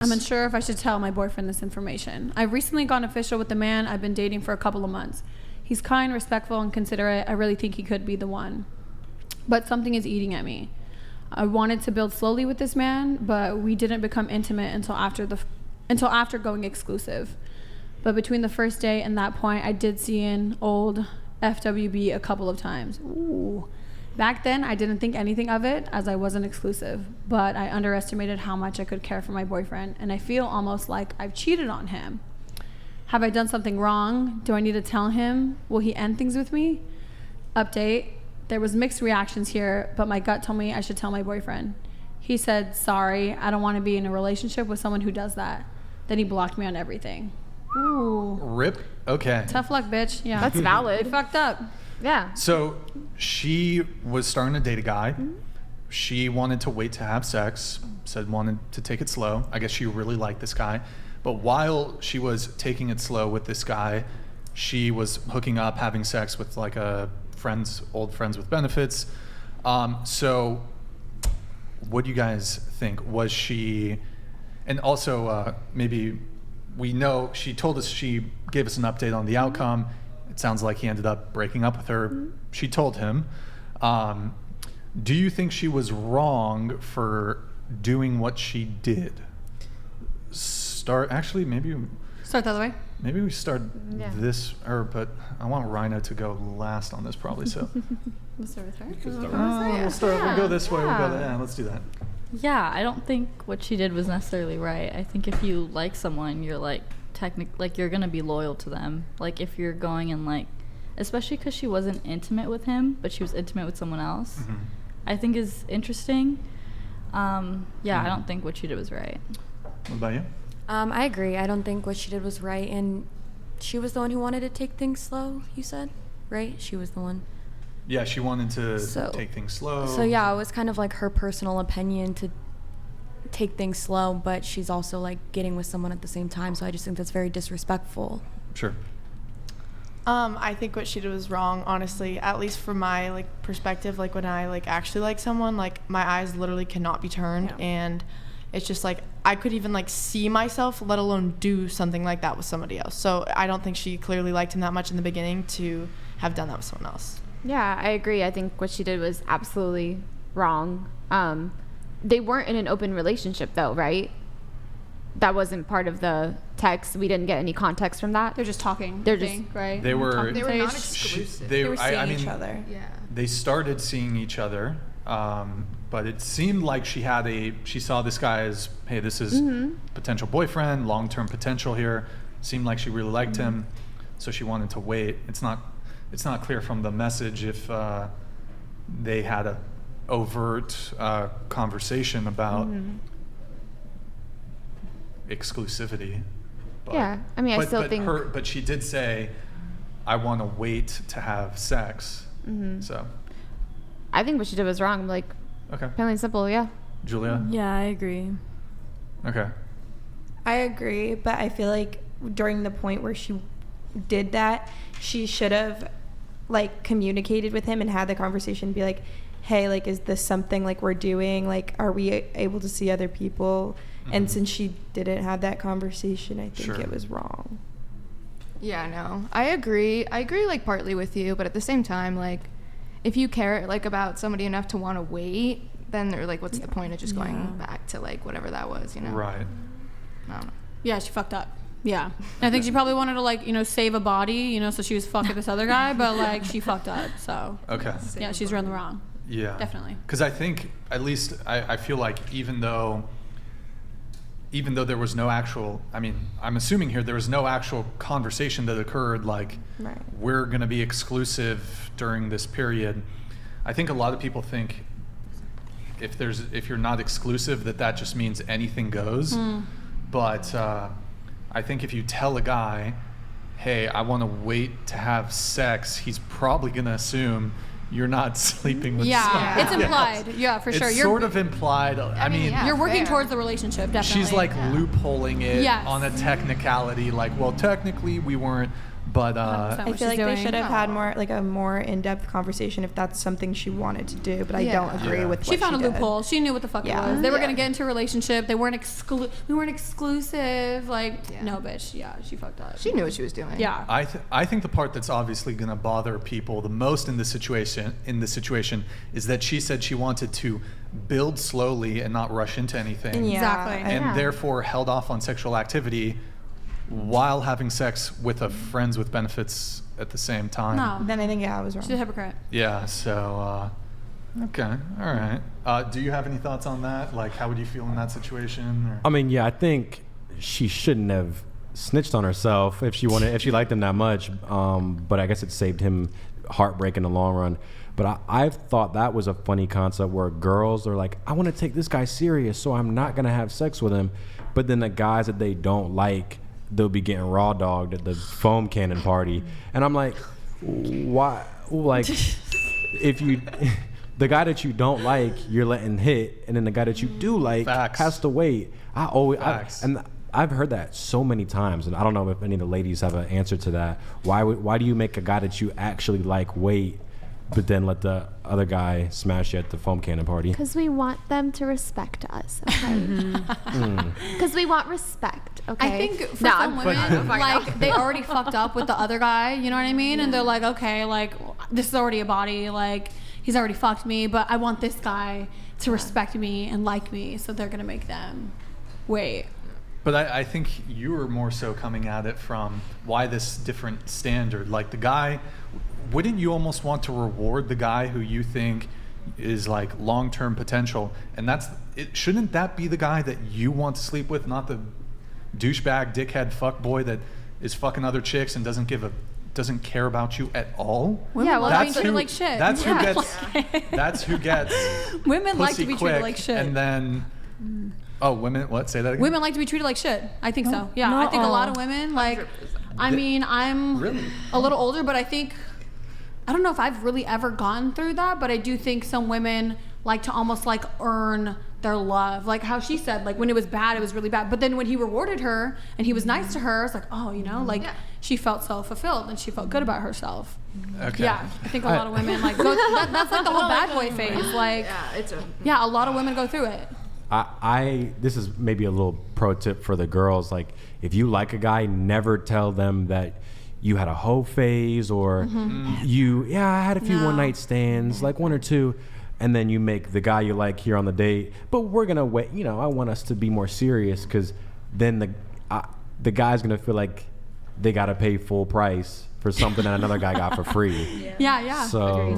I'm unsure if I should tell my boyfriend this information. I've recently gone official with the man I've been dating for a couple of months. He's kind, respectful, and considerate. I really think he could be the one. But something is eating at me. I wanted to build slowly with this man, but we didn't become intimate until after going exclusive. But between the first day and that point, I did see an old FWB a couple of times. Ooh. Back then, I didn't think anything of it as I wasn't exclusive, but I underestimated how much I could care for my boyfriend, and I feel almost like I've cheated on him. Have I done something wrong? Do I need to tell him? Will he end things with me? Update. There was mixed reactions here, but my gut told me I should tell my boyfriend. He said, sorry, I don't want to be in a relationship with someone who does that. Then he blocked me on everything. Ooh. Rip. Okay. Tough luck, bitch. Yeah. That's valid. You fucked up. Yeah. So she was starting to date a guy. Mm-hmm. She wanted to wait to have sex, wanted to take it slow. I guess she really liked this guy. But while she was taking it slow with this guy, she was hooking up, having sex with like old friends with benefits. So what do you guys think? Was she, and also maybe we know she told us, she gave us an update on the outcome. It sounds like he ended up breaking up with her. Mm-hmm. She told him. Do you think she was wrong for doing what she did? Maybe start the other way. Maybe we start but I want Rhino to go last on this probably. So We'll start with her. We'll go this way. Let's do that. Yeah, I don't think what she did was necessarily right. I think if you like someone, you're you're gonna be loyal to them. Like if you're going and especially because she wasn't intimate with him, but she was intimate with someone else, mm-hmm. I think is interesting. I don't think what she did was right. What about you? I agree. I don't think what she did was right, and she was the one who wanted to take things slow, you said, right? She was the one. Yeah, she wanted to take things slow. So yeah, it was kind of like her personal opinion to take things slow, but she's also getting with someone at the same time, so I just think that's very disrespectful. Sure. I think what she did was wrong, honestly, at least from my perspective. When I actually like someone, my eyes literally cannot be turned, and it's just I could even see myself, let alone do something like that with somebody else. So I don't think she clearly liked him that much in the beginning to have done that with someone else. Yeah, I agree. I think what she did was absolutely wrong. They weren't in an open relationship though, right? That wasn't part of the text. We didn't get any context from that. They're just talking. Right? They were not exclusive. They were seeing each other. Yeah. They started seeing each other, but it seemed like she saw this guy as, hey, this is mm-hmm. potential boyfriend, long-term potential here. Seemed like she really liked mm-hmm. him, so she wanted to wait. It's not clear from the message if they had a overt conversation about mm-hmm. exclusivity. But, yeah, I mean, I still think. But she did say, "I want to wait to have sex." Mm-hmm. So, I think what she did was wrong. Okay. Plain and simple, yeah. Julia? Yeah, I agree. Okay. I agree, but I feel like during the point where she did that, she should have communicated with him and had the conversation, be like, hey, is this something we're doing? Are we able to see other people? Mm-hmm. And since she didn't have that conversation, I think it was wrong. Yeah, no. I agree partly with you, but at the same time, if you care about somebody enough to want to wait, then they're what's the point of just going back to whatever that was, you know? Right. I don't know. Yeah, she fucked up. Yeah. I think she probably wanted to save a body, so she was fucking this other guy, but she fucked up. So okay. Yeah, she's run the wrong. Yeah. Definitely. Because I think at least I feel like even though there was no actual, I'm assuming here there was no actual conversation that occurred we're going to be exclusive during this period. I think a lot of people think if you're not exclusive that just means anything goes. But I think if you tell a guy, hey, I want to wait to have sex, he's probably going to assume you're not sleeping with someone. Yeah, it's implied. Yeah, for sure. It's sort of implied. I mean, you're working towards the relationship, definitely. She's loopholing it on a technicality. Well, technically we weren't But I I feel like they should have had more like a more in-depth conversation if that's something she wanted to do. But I Yeah. don't agree Yeah. with. She what found a did. loophole. She knew what the fuck Yeah. it was. They were Yeah. gonna get into a relationship. They weren't we weren't exclusive. Like, Yeah. no, bitch. Yeah, she fucked up. She knew what she was doing. Yeah. I think the part that's obviously going to bother people the most in this situation is that she said she wanted to build slowly and not rush into anything, Yeah, Exactly. and Yeah. therefore held off on sexual activity while having sex with a friends with benefits at the same time. No. Then I think I was wrong. She's a hypocrite. Yeah. So. Okay. All right. Do you have any thoughts on that? Like, how would you feel in that situation? Or? I mean, yeah, I think she shouldn't have snitched on herself if she liked him that much. But I guess it saved him heartbreak in the long run. But I've thought that was a funny concept where girls are like, I want to take this guy serious, so I'm not gonna have sex with him. But then the guys that they don't like, they'll be getting raw dogged at the foam cannon party, and I'm like, why? Like, if you. The guy that you don't like, you're letting hit, and then the guy that you do like Facts. has to wait. Facts. And I've heard that so many times, and I don't know if any of the ladies have an answer to that. Why do you make a guy that you actually like wait, but then let the other guy smash you at the foam cannon party? Because we want them to respect us, okay? Because we want respect, okay? I think for No, some I'm women, fine. I'm fine now. like, they already fucked up with the other guy, you know what I mean? And they're like, okay, like, this is already a body, like, he's already fucked me, but I want this guy to respect me and like me, so they're gonna make them wait. But I think you were more so coming at it from why this different standard. Like the guy, wouldn't you almost want to reward the guy who you think is like long-term potential? And shouldn't that be the guy that you want to sleep with, not the douchebag, dickhead, fuckboy that is fucking other chicks and doesn't care about you at all? Women Yeah, well, love being that's treated who- like shit. That's who Yeah. gets. That's who gets. Women like to pussy be quick, treated like shit. And then, women. What? Say that again. Women like to be treated like shit. I think so. Yeah, I think a lot of women like. I mean, I'm Really? a little older, but I don't know if I've really ever gone through that, but I do think some women like to almost like earn their love. Like how she said, like when it was bad, it was really bad. But then when he rewarded her and he was nice to her, it's like, oh, you know, like she felt so fulfilled and she felt good about herself. Okay. Yeah, I think a lot of women like go. That's like the whole bad boy phase. Like, yeah, a lot of women go through it. This is maybe a little pro tip for the girls. Like, if you like a guy, never tell them that you had a hoe phase or I had a few No. one night stands, like one or two, and then you make the guy you like here on the date. But we're gonna wait. You know, I want us to be more serious because then the guy's gonna feel like they gotta pay full price for something that another guy got for free. Yeah. So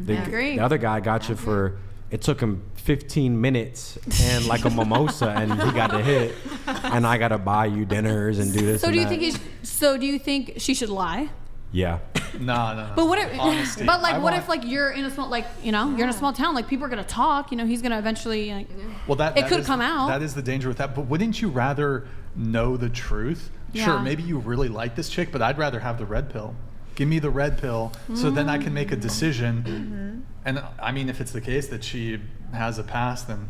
Agree. the other guy got you for. It took him 15 minutes and like a mimosa, and he got the hit. And I gotta buy you dinners and do this. So and do you that. think do you think she should lie? Yeah. No. But what if? Honesty. But like, I what want- if like you're in a small you're in a small town, like people are gonna talk. You know, he's gonna eventually like. Well, It that could is- come out. That is the danger with that. But wouldn't you rather know the truth? Sure, Yeah. maybe you really like this chick, but I'd rather have the red pill. Give me the red pill, so then I can make a decision. And I mean, if it's the case that she has a past, then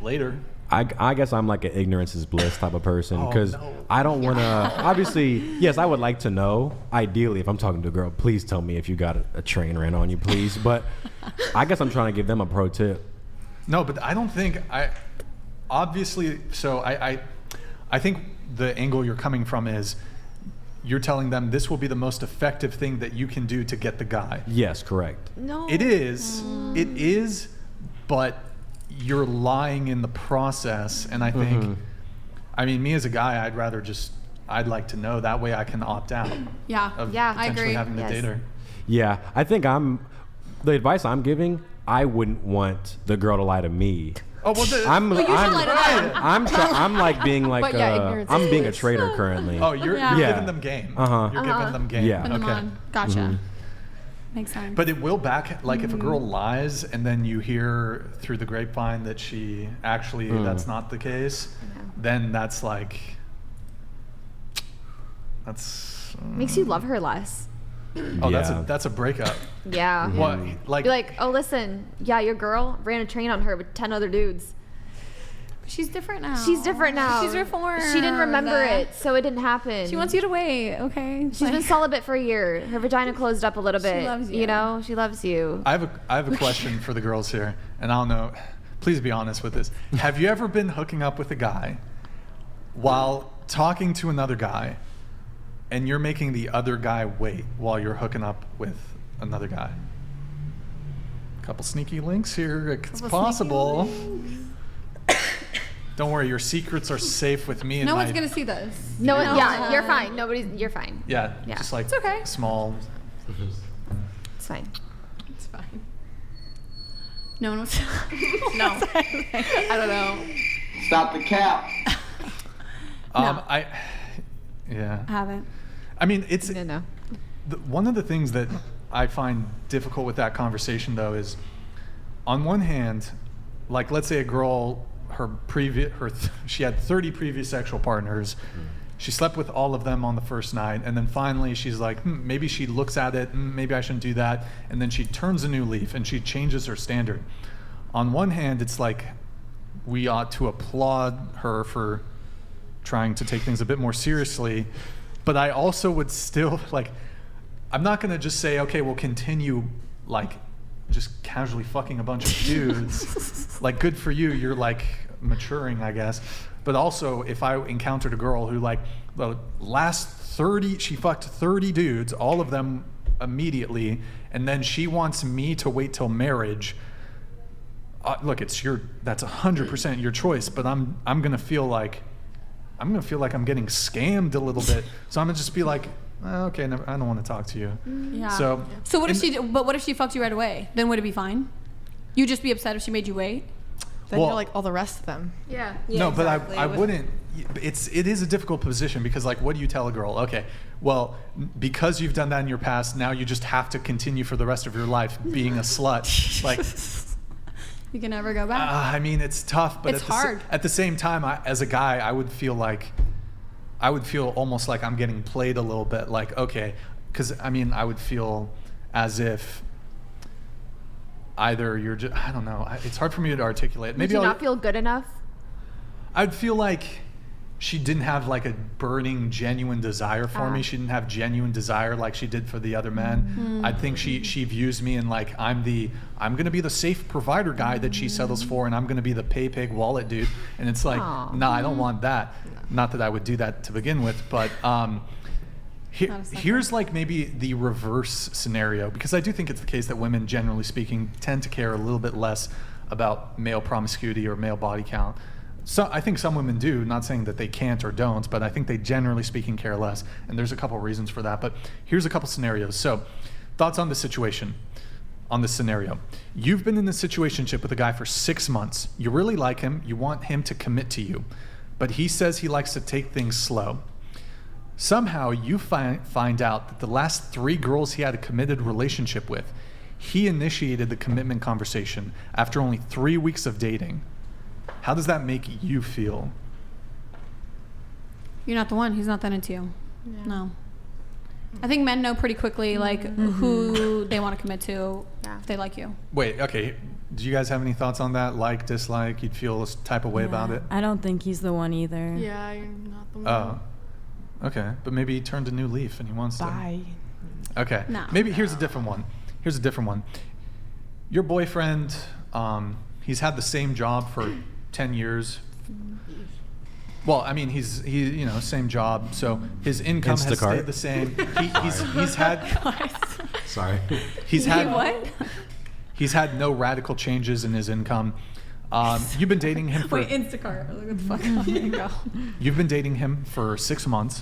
later. I guess I'm like an ignorance is bliss type of person Oh, because no. I don't want to. Obviously, yes, I would like to know. Ideally, if I'm talking to a girl, please tell me if you got a train ran on you, please. But I guess I'm trying to give them a pro tip. No, but I don't think obviously. So I think the angle you're coming from is you're telling them this will be the most effective thing that you can do to get the guy. Yes, correct. No. It is, but you're lying in the process. And I think, I mean, me as a guy, I'd like to know. That way I can opt out Yeah. of Yeah, I potentially agree. having to Yes. date her. Yeah, I think the advice I'm giving. I wouldn't want the girl to lie to me. Oh, well, I'm you should lie to them. I'm like being like But yeah, ignorance I'm is being a bliss. traitor currently. oh, you're Yeah. giving them game. You're giving them game. Yeah. Put them Okay. on. Gotcha. Makes sense. But it will back, like if a girl lies and then you hear through the grapevine that she actually, that's not the case, then that's like, that's... Makes you love her less. Oh, Yeah. that's a breakup. Yeah. What? Like, Be like, oh, listen, yeah, your girl ran a train on her with 10 other dudes. She's different now. She's different now. She's reformed. She didn't remember it, so it didn't happen. She wants you to wait, okay? She's been celibate for a year. Her vagina closed up a little bit. loves you. You know, she loves you. I have a question for the girls here, and I don't know. Please be honest with this. Have you ever been hooking up with a guy while talking to another guy, and you're making the other guy wait while you're hooking up with another guy? Couple sneaky links here. It's possible. Don't worry, your secrets are safe with me. And No one's my, gonna see this. No, yeah, you're fine. You're fine. Yeah, Yeah. just like It's okay. small. It's fine. It's fine. No one was. No. I don't know. Stop the cap. No. I haven't. I mean, it's No. one of the things that I find difficult with that conversation, though, is on one hand, like let's say a girl, she had 30 previous sexual partners. She slept with all of them on the first night, and then finally she's like, maybe she looks at it, maybe I shouldn't do that, and then she turns a new leaf and she changes her standard. On one hand, it's like we ought to applaud her for trying to take things a bit more seriously, but I also would still like, I'm not gonna just say, okay, we'll continue like just casually fucking a bunch of dudes. Like, good for you, you're like maturing, I guess. But also, if I encountered a girl who like the last 30, she fucked 30 dudes, all of them immediately, and then she wants me to wait till marriage. Look, that's 100% your choice, but I'm gonna feel like I'm getting scammed a little bit. So I'm gonna just be like, okay, I don't want to talk to you. Yeah. So what if she? But what if she fucked you right away? Then would it be fine? You'd just be upset if she made you wait. Then Well- you're like all the rest of them. Yeah. no, but exactly. I wouldn't. It is a difficult position because like, what do you tell a girl? Okay, well, because you've done that in your past, now you just have to continue for the rest of your life being a slut. Like, You can never go back. I mean, it's tough, but It's hard. At the same time, as a guy, I would feel almost like I'm getting played a little bit. Like, okay, because I mean, I would feel as if either you're just, I don't know. It's hard for me to articulate. Did you not feel good enough? I'd feel like she didn't have like a burning, genuine desire for me. She didn't have genuine desire like she did for the other men. I think she views me in like I'm gonna be the safe provider guy that she settles for, and I'm gonna be the pay pig wallet dude. And it's like, nah, I don't want that. Not that I would do that to begin with, but here's like maybe the reverse scenario, because I do think it's the case that women, generally speaking, tend to care a little bit less about male promiscuity or male body count. So I think some women do, not saying that they can't or don't, but I think they generally speaking care less. And there's a couple reasons for that. But here's a couple scenarios. So thoughts on the situation, on this scenario. You've been in this situationship with a guy for 6 months. You really like him. You want him to commit to you. But he says he likes to take things slow. Somehow you find out that the last 3 girls he had a committed relationship with, he initiated the commitment conversation after only 3 weeks of dating. How does that make you feel? You're not the one. He's not that into you. No. I think men know pretty quickly like who they want to commit to if they like you. Wait, okay. Do you guys have any thoughts on that? Like, dislike? You'd feel a type of way about it? I don't think he's the one either. Yeah, you're not the one. Oh. Okay. But maybe he turned a new leaf and he wants Bye. to. Okay. No. Maybe here's a different one. Your boyfriend, he's had the same job for 10 years. Well, I mean, he's same job, so his income has Instacart. stayed the same. He's had Sorry. he's had What? he's had no radical changes in his income. You've been dating him for Wait, Instacart. Look at the fuck. Oh my God. You've been dating him for 6 months,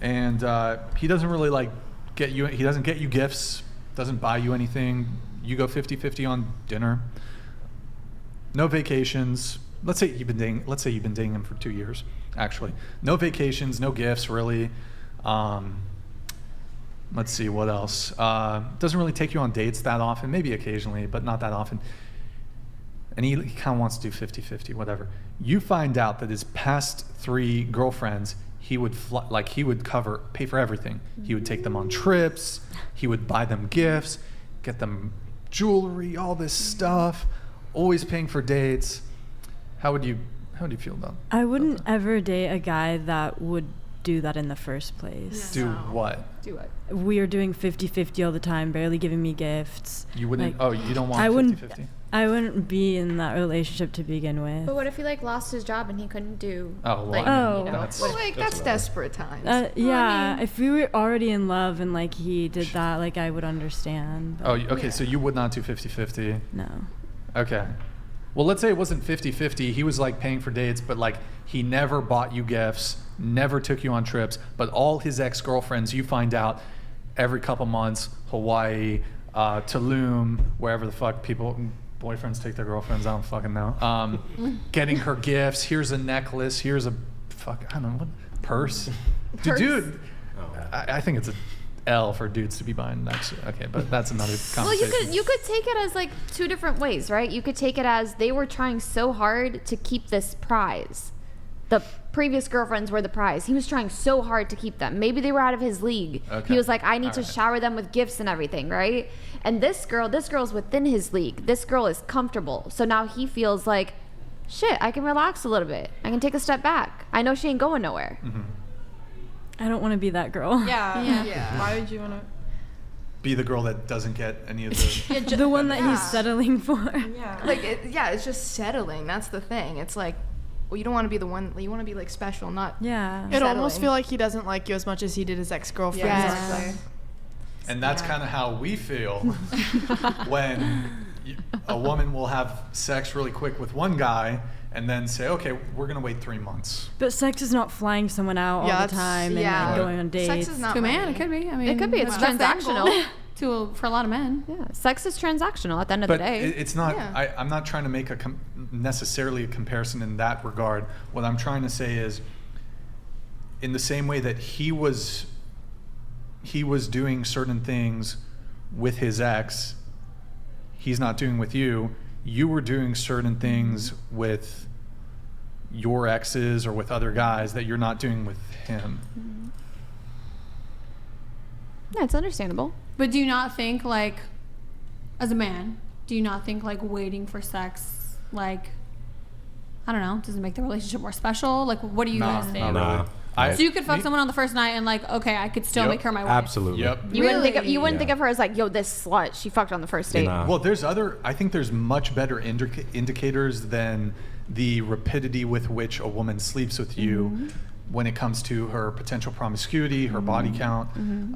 and he doesn't really like get you. He doesn't get you gifts. Doesn't buy you anything. You go 50-50 on dinner. No vacations. Let's say you've been dating him for 2 years. Actually, no vacations, no gifts really. Let's see what else. Doesn't really take you on dates that often. Maybe occasionally, but not that often. And he kind of wants to do 50-50, whatever. You find out that his past 3 girlfriends, he would pay for everything. He would take them on trips. He would buy them gifts, get them jewelry, all this stuff, always paying for dates. How would you feel about? I wouldn't ever date a guy that would do that in the first place. Do what? Do it. We are doing 50-50 all the time, barely giving me gifts. You wouldn't. Like, You don't want I 50-50? I wouldn't be in that relationship to begin with. But what if he like lost his job and he couldn't do? Oh, well, like, Oh. you know, That's- Well, like that's desperate times. Yeah, if we were already in love and like he did that, like I would understand. But Okay. So you would not do 50-50. no. Okay. Well, let's say it wasn't 50-50. He was like paying for dates, but like he never bought you gifts, never took you on trips, but all his ex-girlfriends, you find out every couple months, Hawaii, Tulum, wherever the fuck boyfriends take their girlfriends, I don't fucking know. Getting her gifts. Here's a necklace. Here's a I don't know, what purse. Dude, I think it's a L for dudes to be buying necklaces. Okay, but that's another Well, conversation. you could take it as like two different ways, right? You could take it as they were trying so hard to keep this prize. The previous girlfriends were the prize. He was trying so hard to keep them. Maybe they were out of his league. Okay. He was like, I need to All right. shower them with gifts and everything, right? And this girl's within his league. This girl is comfortable. So now he feels like, shit, I can relax a little bit. I can take a step back. I know she ain't going nowhere. Mm-hmm. I don't want to be that girl. Yeah. Why would you want to? Be the girl that doesn't get any of the. The one that he's settling for. Yeah. Like, it's just settling. That's the thing. It's like, well, you don't want to be the one. You want to be like special, not. Yeah. It almost settling. feel like he doesn't like you as much as he did his ex-girlfriend. Yeah. And that's kind of how we feel when a woman will have sex really quick with one guy and then say, okay, we're going to wait 3 months. But sex is not flying someone out Yeah, all the that's- time yeah. and like going on dates. Sex is not To a man, money. it could be. I mean, It could be. It's that's the end transactional. goal for a lot of men. Yeah, sex is transactional at the end of But the day. it's not, Yeah. I'm not trying to make necessarily a comparison in that regard. What I'm trying to say is, in the same way that he was doing certain things with his ex, he's not doing with you. You were doing certain things with your exes or with other guys that you're not doing with him. Yeah, it's understandable. But do you not think, like, as a man, do you not think, like, waiting for sex, like, I don't know, does it make the relationship more special? Like, what do you guys think? Not really. Nah. So you could fuck someone on the first night and, like, okay, I could still Yep. make her my wife. Absolutely. Yep. You wouldn't think Really? think of her as like, yo, this slut. She fucked on the first date. Nah. Well, I think there's much better indicators than the rapidity with which a woman sleeps with you when it comes to her potential promiscuity, her body count.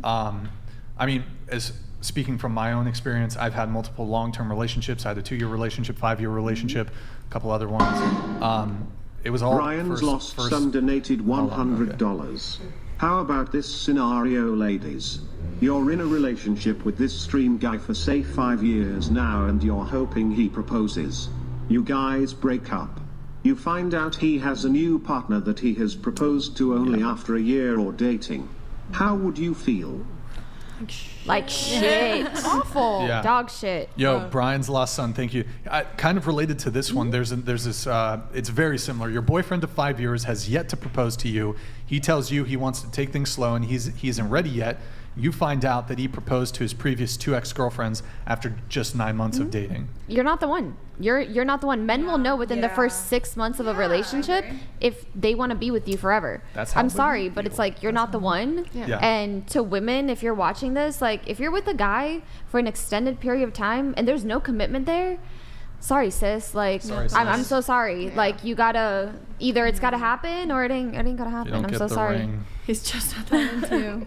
I mean, as speaking from my own experience, I've had multiple long-term relationships. I had a 2-year relationship, 5-year relationship, a couple other ones. It was all Brian's lost first- son donated Hold on, okay. $100. How about this scenario, ladies? You're in a relationship with this stream guy for say 5 years now and you're hoping he proposes. You guys break up. You find out he has a new partner that he has proposed to only after a year or dating. How would you feel? Like shit. Awful. Yeah. Dog shit. Yo, Brian's lost son. Thank you. Kind of related to this one. There's this. It's very similar. Your boyfriend of 5 years has yet to propose to you. He tells you he wants to take things slow and he isn't ready yet. You find out that he proposed to his previous 2 ex-girlfriends after just 9 months of dating. You're not the one. You're not the one. Men will know within the first 6 months of a relationship if they want to be with you forever. That's how I'm women sorry, but feel. it's like you're not the one. Yeah. And to women, if you're watching this, like if you're with a guy for an extended period of time and there's no commitment there, sorry sis. Like Sorry, I'm sis. so sorry. Like you gotta either it's gotta happen or it ain't gonna You happen. don't I'm get so the sorry. ring. He's just at that end too.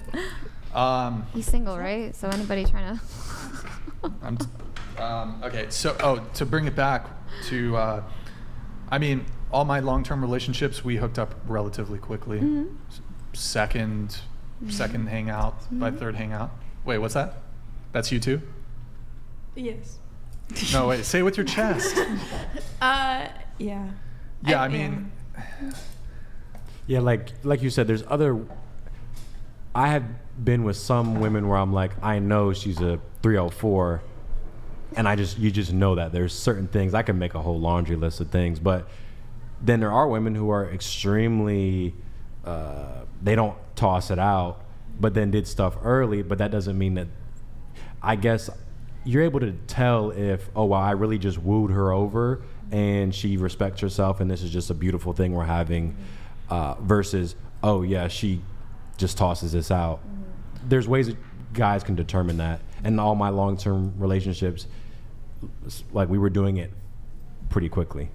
He's single, right? So anybody trying to Okay, so to bring it back to, I mean, all my long-term relationships, we hooked up relatively quickly. Second hangout, by third hangout. Wait, what's that? That's you too? Yes. No, wait. Say it with your chest. Yeah. Yeah, I mean, Yeah, like you said, there's other. I have been with some women where I'm like, I know she's a 304, and you just know that there's certain things. I can make a whole laundry list of things, but then there are women who are extremely, they don't toss it out, but then did stuff early. But that doesn't mean that. I guess you're able to tell if, oh, well, I really just wooed her over, and she respects herself and this is just a beautiful thing we're having, versus, oh yeah, she just tosses this out. There's ways that guys can determine that. And all my long-term relationships, like we were doing it pretty quickly.